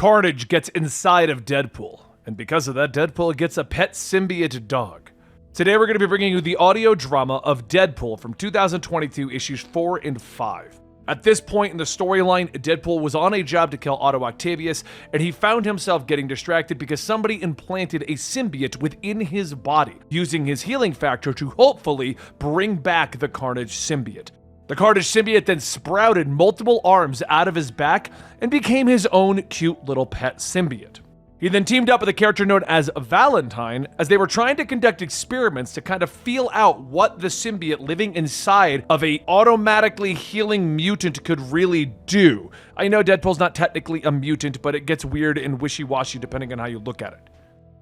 Carnage gets inside of Deadpool, and because of that, Deadpool gets a pet symbiote dog. Today we're going to be bringing you the audio drama of Deadpool from 2022 issues 4 and 5. At this point in the storyline, Deadpool was on a job to kill Otto Octavius, and he found himself getting distracted because somebody implanted a symbiote within his body, using his healing factor to hopefully bring back the Carnage symbiote. The Carnage symbiote then sprouted multiple arms out of his back and became his own cute little pet symbiote. He then teamed up with a character known as Valentine as they were trying to conduct experiments to kind of feel out what the symbiote living inside of a automatically healing mutant could really do. I know Deadpool's not technically a mutant, but it gets weird and wishy-washy depending on how you look at it.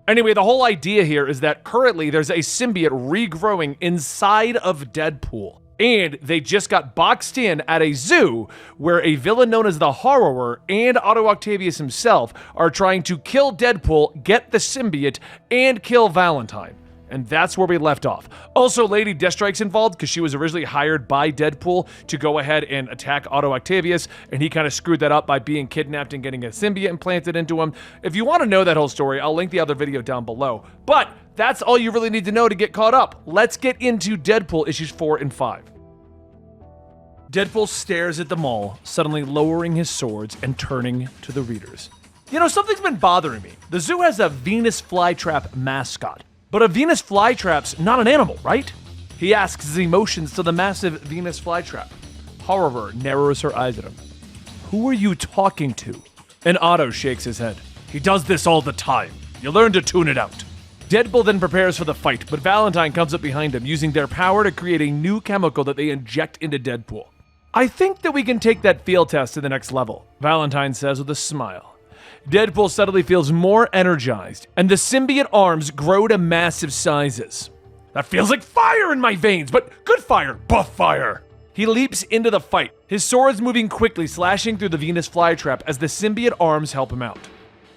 Anyway, the whole idea here is that currently there's a symbiote regrowing inside of Deadpool. And they just got boxed in at a zoo where a villain known as the Horror and Otto Octavius himself are trying to kill Deadpool, get the symbiote, and kill Valentine. And that's where we left off. Also, Lady Deathstrike's involved because she was originally hired by Deadpool to go ahead and attack Otto Octavius, and he kind of screwed that up by being kidnapped and getting a symbiote implanted into him. If you want to know that whole story, I'll link the other video down below. But that's all you really need to know to get caught up. Let's get into Deadpool issues 4 and 5. Deadpool stares at them all, suddenly lowering his swords and turning to the readers. You know, something's been bothering me. The zoo has a Venus flytrap mascot, but a Venus flytrap's not an animal, right? He asks his emotions to the massive Venus flytrap. Horror narrows her eyes at him. Who are you talking to? And Otto shakes his head. He does this all the time. You learn to tune it out. Deadpool then prepares for the fight, but Valentine comes up behind him, using their power to create a new chemical that they inject into Deadpool. I think that we can take that field test to the next level, Valentine says with a smile. Deadpool suddenly feels more energized, and the symbiote arms grow to massive sizes. That feels like fire in my veins, but good fire, buff fire. He leaps into the fight, his swords moving quickly, slashing through the Venus flytrap as the symbiote arms help him out.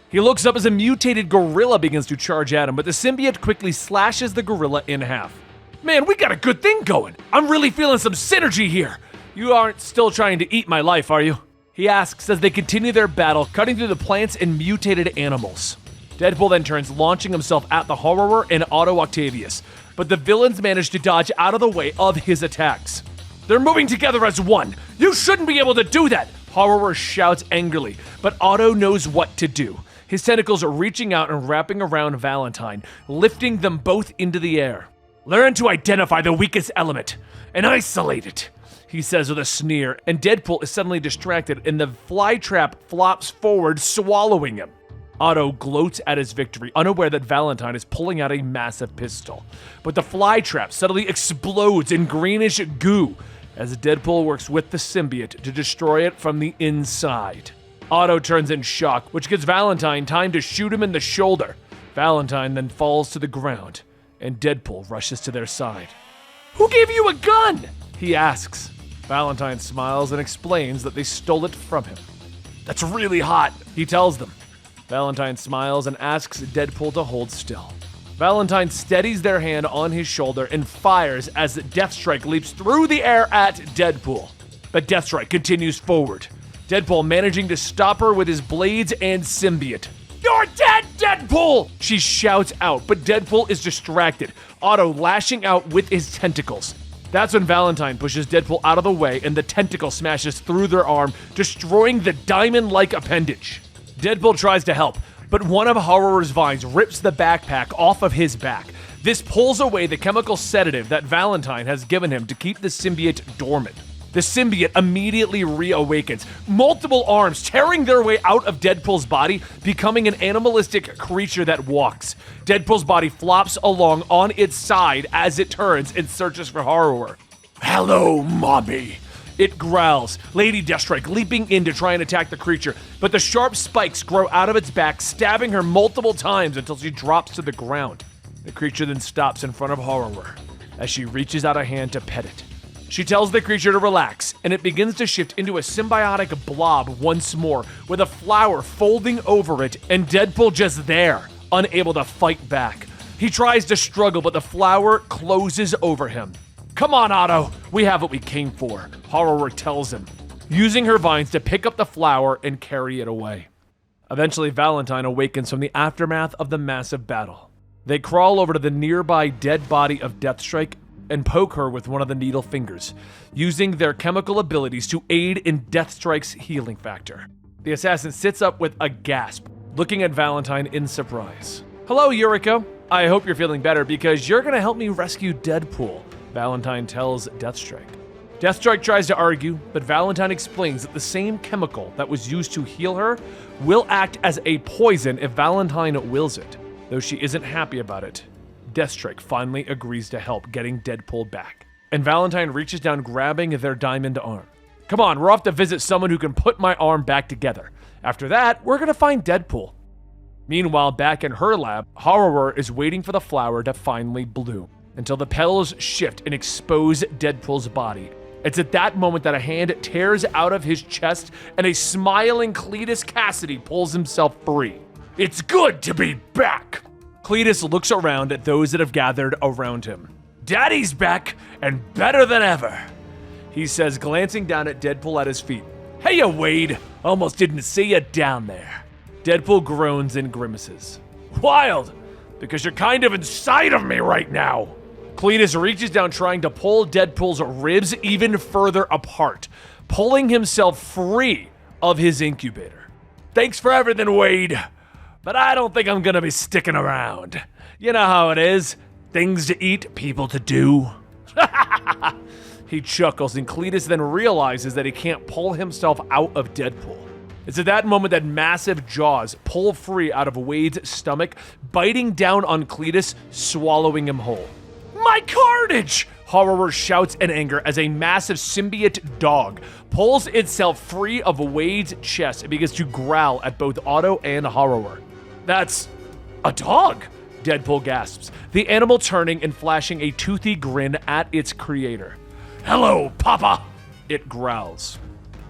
He looks up as a mutated gorilla begins to charge at him, but the symbiote quickly slashes the gorilla in half. Man, we got a good thing going. I'm really feeling some synergy here. You aren't still trying to eat my life, are you? He asks as they continue their battle, cutting through the plants and mutated animals. Deadpool then turns, launching himself at the Horror and Otto Octavius, but the villains manage to dodge out of the way of his attacks. They're moving together as one. You shouldn't be able to do that, Horror shouts angrily, but Otto knows what to do. His tentacles are reaching out and wrapping around Valentine, lifting them both into the air. Learn to identify the weakest element and isolate it, he says with a sneer, and Deadpool is suddenly distracted and the flytrap flops forward, swallowing him. Otto gloats at his victory, unaware that Valentine is pulling out a massive pistol. But the flytrap suddenly explodes in greenish goo as Deadpool works with the symbiote to destroy it from the inside. Otto turns in shock, which gives Valentine time to shoot him in the shoulder. Valentine then falls to the ground, and Deadpool rushes to their side. Who gave you a gun? He asks. Valentine smiles and explains that they stole it from him. That's really hot, he tells them. Valentine smiles and asks Deadpool to hold still. Valentine steadies their hand on his shoulder and fires as Deathstrike leaps through the air at Deadpool. But Deathstrike continues forward, Deadpool managing to stop her with his blades and symbiote. You're dead, Deadpool! She shouts out, but Deadpool is distracted, Otto lashing out with his tentacles. That's when Valentine pushes Deadpool out of the way and the tentacle smashes through their arm, destroying the diamond-like appendage. Deadpool tries to help, but one of Horror's vines rips the backpack off of his back. This pulls away the chemical sedative that Valentine has given him to keep the symbiote dormant. The symbiote immediately reawakens, multiple arms tearing their way out of Deadpool's body, becoming an animalistic creature that walks. Deadpool's body flops along on its side as it turns and searches for Horror. Hello, mommy, it growls, Lady Deathstrike leaping in to try and attack the creature, but the sharp spikes grow out of its back, stabbing her multiple times until she drops to the ground. The creature then stops in front of Horror as she reaches out a hand to pet it. She tells the creature to relax, and it begins to shift into a symbiotic blob once more, with a flower folding over it and Deadpool just there, unable to fight back. He tries to struggle, but the flower closes over him. Come on, Otto, we have what we came for, Horror tells him, using her vines to pick up the flower and carry it away. Eventually, Valentine awakens from the aftermath of the massive battle. They crawl over to the nearby dead body of Deathstrike and poke her with one of the needle fingers, using their chemical abilities to aid in Deathstrike's healing factor. The assassin sits up with a gasp, looking at Valentine in surprise. "Hello, Yuriko. I hope you're feeling better because you're gonna help me rescue Deadpool," Valentine tells Deathstrike. Deathstrike tries to argue, but Valentine explains that the same chemical that was used to heal her will act as a poison if Valentine wills it. Though she isn't happy about it, Deathstrike finally agrees to help getting Deadpool back. And Valentine reaches down, grabbing their diamond arm. "Come on, we're off to visit someone who can put my arm back together. After that, we're gonna find Deadpool." Meanwhile, back in her lab, Horror is waiting for the flower to finally bloom, until the petals shift and expose Deadpool's body. It's at that moment that a hand tears out of his chest and a smiling Cletus Cassidy pulls himself free. "It's good to be back!" Cletus looks around at those that have gathered around him. "Daddy's back, and better than ever," he says, glancing down at Deadpool at his feet. "Hey, Wade, almost didn't see you down there." Deadpool groans and grimaces. "Wild, because you're kind of inside of me right now." Cletus reaches down, trying to pull Deadpool's ribs even further apart, pulling himself free of his incubator. "Thanks for everything, Wade, but I don't think I'm gonna be sticking around. You know how it is. Things to eat, people to do." He chuckles, and Cletus then realizes that he can't pull himself out of Deadpool. It's at that moment that massive jaws pull free out of Wade's stomach, biting down on Cletus, swallowing him whole. "My Carnage!" Horror shouts in anger as a massive symbiote dog pulls itself free of Wade's chest and begins to growl at both Otto and Horror. "That's a dog!" Deadpool gasps, the animal turning and flashing a toothy grin at its creator. "Hello, Papa!" it growls.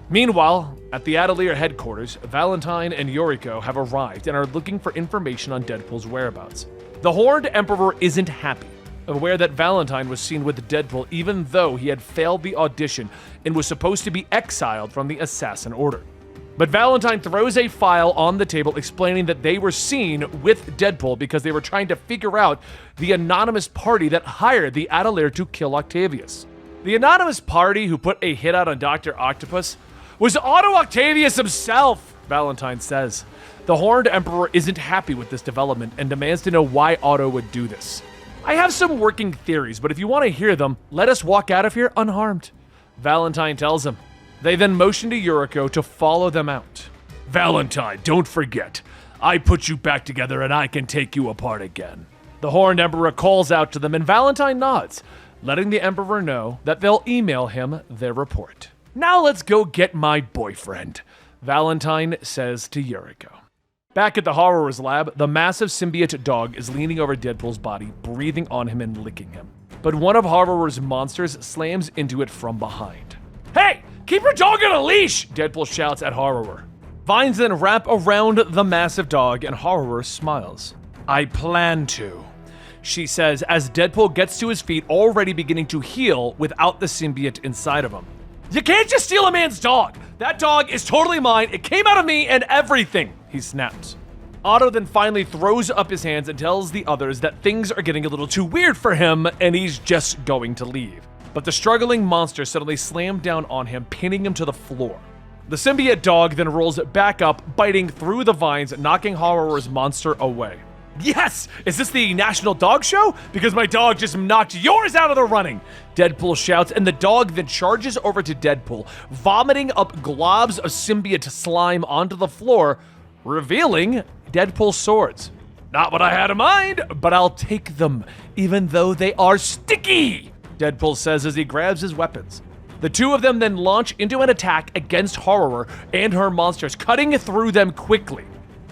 Meanwhile, at the Atelier headquarters, Valentine and Yuriko have arrived and are looking for information on Deadpool's whereabouts. The Horned Emperor isn't happy, aware that Valentine was seen with Deadpool even though he had failed the audition and was supposed to be exiled from the Assassin Order. But Valentine throws a file on the table explaining that they were seen with Deadpool because they were trying to figure out the anonymous party that hired the Atelier to kill Octavius. The anonymous party who put a hit out on Dr. Octopus was Otto Octavius himself, Valentine says. The Horned Emperor isn't happy with this development and demands to know why Otto would do this. "I have some working theories, but if you want to hear them, let us walk out of here unharmed," Valentine tells him. They then motion to Yuriko to follow them out. "Valentine, don't forget, I put you back together and I can take you apart again." The Horned Emperor calls out to them and Valentine nods, letting the Emperor know that they'll email him their report. "Now let's go get my boyfriend," Valentine says to Yuriko. Back at the Horror's lab, the massive symbiote dog is leaning over Deadpool's body, breathing on him and licking him. But one of Horror's monsters slams into it from behind. "Hey, keep your dog on a leash!" Deadpool shouts at Horror. Vines then wrap around the massive dog and Horror smiles. "I plan to," she says as Deadpool gets to his feet, already beginning to heal without the symbiote inside of him. "You can't just steal a man's dog! That dog is totally mine, it came out of me and everything!" he snaps. Otto then finally throws up his hands and tells the others that things are getting a little too weird for him and he's just going to leave. But the struggling monster suddenly slammed down on him, pinning him to the floor. The symbiote dog then rolls back up, biting through the vines, knocking Horror's monster away. "Yes! Is this the National Dog Show? Because my dog just knocked yours out of the running!" Deadpool shouts, and the dog then charges over to Deadpool, vomiting up globs of symbiote slime onto the floor, revealing Deadpool's swords. "Not what I had in mind, but I'll take them, even though they are sticky!" Deadpool says as he grabs his weapons. The two of them then launch into an attack against Horror and her monsters, cutting through them quickly.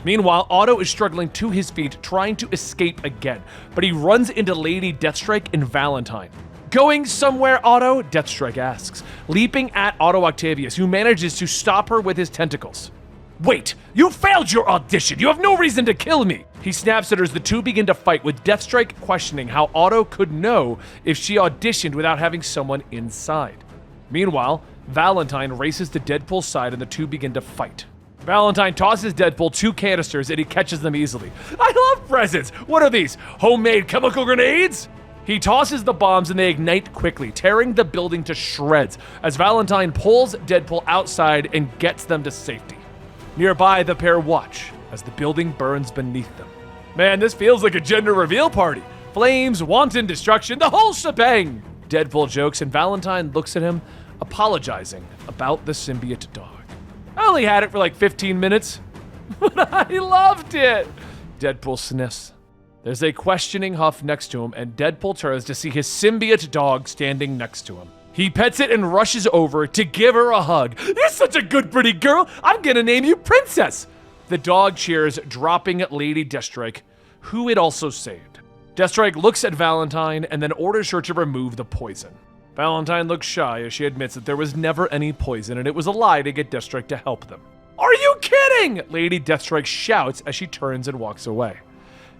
Meanwhile, Otto is struggling to his feet, trying to escape again, but he runs into Lady Deathstrike and Valentine. "Going somewhere, Otto?" Deathstrike asks, leaping at Otto Octavius, who manages to stop her with his tentacles. "Wait, you failed your audition! You have no reason to kill me!" He snaps at her as the two begin to fight, with Deathstrike questioning how Otto could know if she auditioned without having someone inside. Meanwhile, Valentine races to Deadpool's side and the two begin to fight. Valentine tosses Deadpool 2 canisters and he catches them easily. I love presents! What are these? Homemade chemical grenades? He tosses the bombs and they ignite quickly, tearing the building to shreds as Valentine pulls Deadpool outside and gets them to safety. Nearby, the pair watch as the building burns beneath them. Man, this feels like a gender reveal party. Flames, wanton destruction, the whole shebang! Deadpool jokes and Valentine looks at him, apologizing about the symbiote dog. I only had it for like 15 minutes, but I loved it! Deadpool sniffs. There's a questioning huff next to him, and Deadpool turns to see his symbiote dog standing next to him. He pets it and rushes over to give her a hug. You're such a good, pretty girl! I'm gonna name you Princess! The dog cheers, dropping Lady Deathstrike, who it also saved. Deathstrike looks at Valentine and then orders her to remove the poison. Valentine looks shy as she admits that there was never any poison and it was a lie to get Deathstrike to help them. Are you kidding? Lady Deathstrike shouts as she turns and walks away.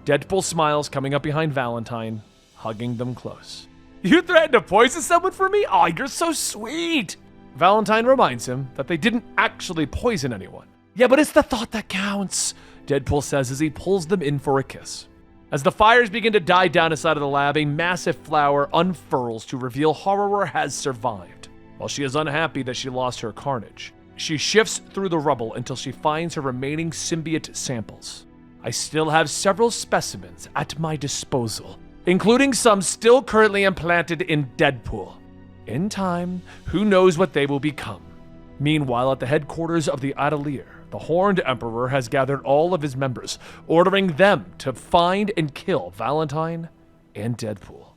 Deadpool smiles, coming up behind Valentine, hugging them close. You threatened to poison someone for me? Oh, you're so sweet! Valentine reminds him that they didn't actually poison anyone. Yeah, but it's the thought that counts, Deadpool says as he pulls them in for a kiss. As the fires begin to die down inside of the lab, a massive flower unfurls to reveal Horror has survived. While she is unhappy that she lost her Carnage, she shifts through the rubble until she finds her remaining symbiote samples. I still have several specimens at my disposal, including some still currently implanted in Deadpool. In time, who knows what they will become. Meanwhile, at the headquarters of the Atelier, the Horned Emperor has gathered all of his members, ordering them to find and kill Valentine and Deadpool.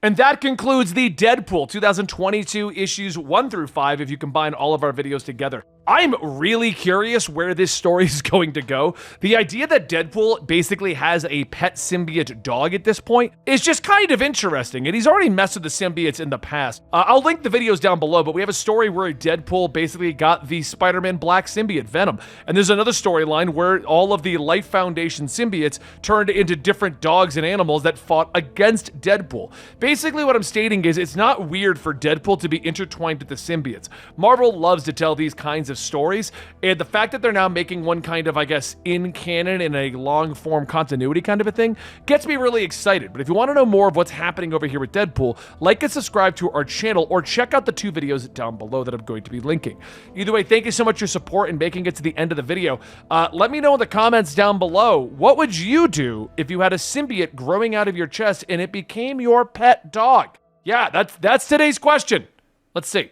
And that concludes the Deadpool 2022 issues 1 through 5 if you combine all of our videos together. I'm really curious where this story is going to go. The idea that Deadpool basically has a pet symbiote dog at this point is just kind of interesting, and he's already messed with the symbiotes in the past. I'll link the videos down below, but we have a story where Deadpool basically got the Spider-Man Black symbiote Venom, and there's another storyline where all of the Life Foundation symbiotes turned into different dogs and animals that fought against Deadpool. Basically what I'm stating is it's not weird for Deadpool to be intertwined with the symbiotes. Marvel loves to tell these kinds of stories, and the fact that they're now making one kind of, I guess, in canon in a long-form continuity kind of a thing gets me really excited. But if you want to know more of what's happening over here with Deadpool, like and subscribe to our channel or check out the 2 videos down below that I'm going to be linking. Either way, thank you so much for your support and making it to the end of the video. Let me know in the comments down below, what would you do if you had a symbiote growing out of your chest and it became your pet dog? Yeah, that's today's question. Let's see.